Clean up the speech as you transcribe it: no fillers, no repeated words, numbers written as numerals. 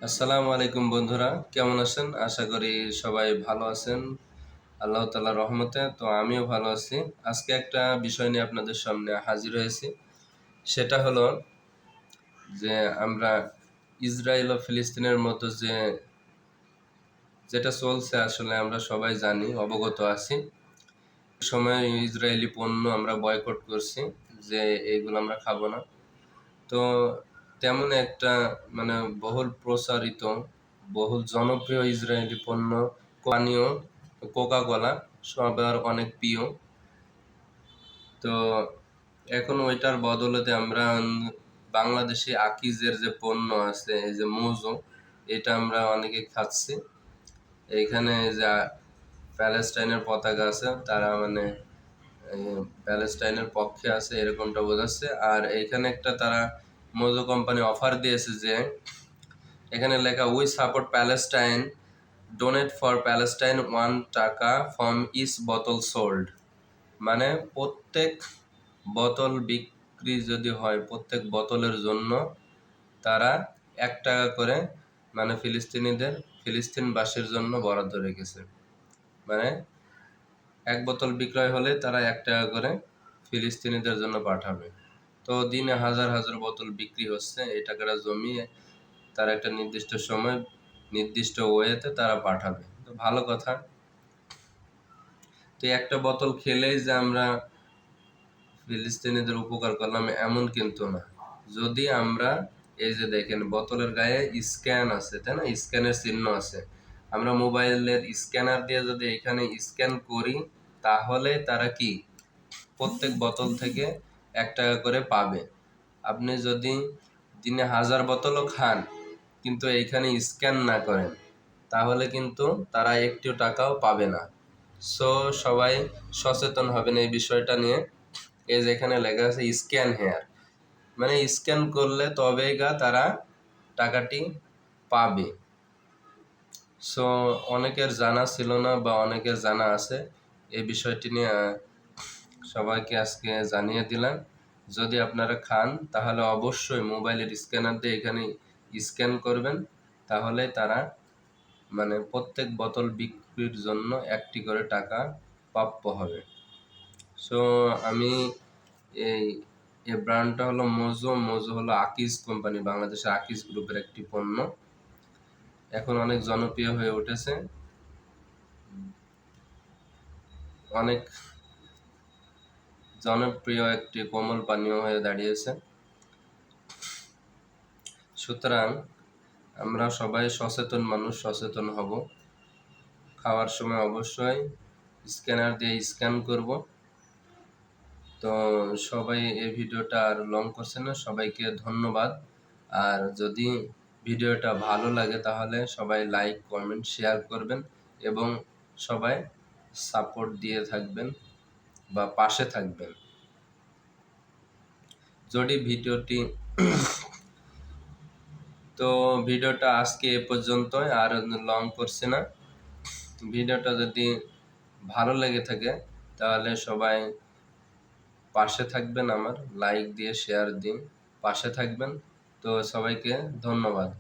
আসসালামু আলাইকুম বন্ধুরা, কেমন আছেন? আশা করি সবাই ভালো আছেন আল্লাহ তাআলার রহমতে। তো আমিও ভালো আছি। আজকে একটা বিষয় নিয়ে আপনাদের সামনে হাজির হয়েছি। সেটা হলো যে আমরা ইসরায়েল ও ফিলিস্তিনের মতো যেটা চলছে, আসলে আমরা সবাই জানি, অবগত আছি। সময় ইসরায়েলি পণ্য আমরা বয়কট করছি যে এইগুলো আমরা খাবো না। তো তেমন একটা মানে বহুল প্রচারিত, বহুল জনপ্রিয় ইসরায়েলি পণ্য পানীয় কোকা কোলা সবার অনেক প্রিয়। তো এখন ওইটার বদলতে আমরা বাংলাদেশি আকিজের যে পণ্য আছে, এই যে মোজো, এটা আমরা অনেকে খাচ্ছি। এইখানে যে প্যালেস্টাইনের পতাকা আছে, তারা মানে প্যালেস্টাইনের পক্ষে আছে এরকমটা বোঝাচ্ছে। আর এইখানে একটা তারা মোজো কোম্পানি অফার দিয়েছে যে এখানে লেখা we support Palestine, donate for Palestine 1 টাকা ফ্রম ইচ বোতল সোল্ড। মানে প্রত্যেক বোতল বিক্রি যদি হয়, প্রত্যেক বোতলের জন্য তারা 1 টাকা করে মানে ফিলিস্তিনবাসীর জন্য বরাদ্দ রেখেছে। মানে 1 বোতল বিক্রয় হলে তারা 1 টাকা করে ফিলিস্তিনিদের জন্য পাঠাবে। তো দিনে হাজার হাজার বোতল বিক্রি হচ্ছে। এই টাকাটা জমিয়ে তারা একটা নির্দিষ্ট সময় নির্দিষ্ট ওয়েতে তারা পাঠাবে। তো ভালো কথা। তো একটা বোতল খেলেই যে আমরা ফিলিস্তিনিদের উপকার করলাম এমন কিন্তু না। যদি আমরা এই যে দেখেন বোতলের গায়ে স্ক্যান আছে, তাই না? স্ক্যানের চিহ্ন আছে। আমরা মোবাইলের স্ক্যানার দিয়ে যদি এখানে স্ক্যান করি, তাহলে তারা কি প্রত্যেক বোতল থেকে 1 টাকা করে পাবে। আপনি যদি দিনে হাজার বোতলও খান কিন্তু এইখানে স্ক্যান না করেন, তাহলে কিন্তু তারা একটু টাকাও পাবে না। সো সবাই সচেতন হবেন এই বিষয়টা নিয়ে। এই যে এখানে লেখা আছে স্ক্যান হেয়ার, মানে স্ক্যান করলে তবেই তারা টাকাটি পাবে। সো অনেকের জানা ছিল না বা অনেকের জানা আছে। এই বিষয়টি নিয়ে সবাইকে আজকে জানিয়ে দিলাম। যদি আপনারা খান তাহলে অবশ্যই মোবাইলের স্ক্যানার দিয়ে এখানে স্ক্যান করবেন, তাহলে তারা মানে প্রত্যেক বোতল বিক্রির জন্য 1টি করে টাকা প্রাপ্য হবে। সো আমি এই ব্র্যান্ডটা হলো মোজো। মোজো হলো আকিজ কোম্পানি, বাংলাদেশের আকিজ গ্রুপের একটি পণ্য। এখন অনেক জনপ্রিয় হয়ে উঠেছে, অনেক জনপ্রিয় একটি কোমল পানীয় হয়ে দাঁড়িয়েছে। সুতরাং আমরা সবাই সচেতন মানুষ, সচেতন হব। খাওয়ার সময় অবশ্যই স্ক্যানার দিয়ে স্ক্যান করব। তো সবাই এই ভিডিওটা আর লং করছে না, সবাইকে ধন্যবাদ। আর যদি ভিডিওটা ভালো লাগে তাহলে সবাই লাইক, কমেন্ট, শেয়ার করবেন এবং সবাই সাপোর্ট দিয়ে থাকবেন বা পাশে থাকবেন। যদি ভিডিওটি তো ভিডিওটা আজকে এ পর্যন্তই, আর লং করছে না। ভিডিওটা যদি ভালো লেগে থাকে তাহলে সবাই পাশে থাকবেন, আমার লাইক দিয়ে শেয়ার দিয়ে পাশে থাকবেন। তো সবাইকে ধন্যবাদ।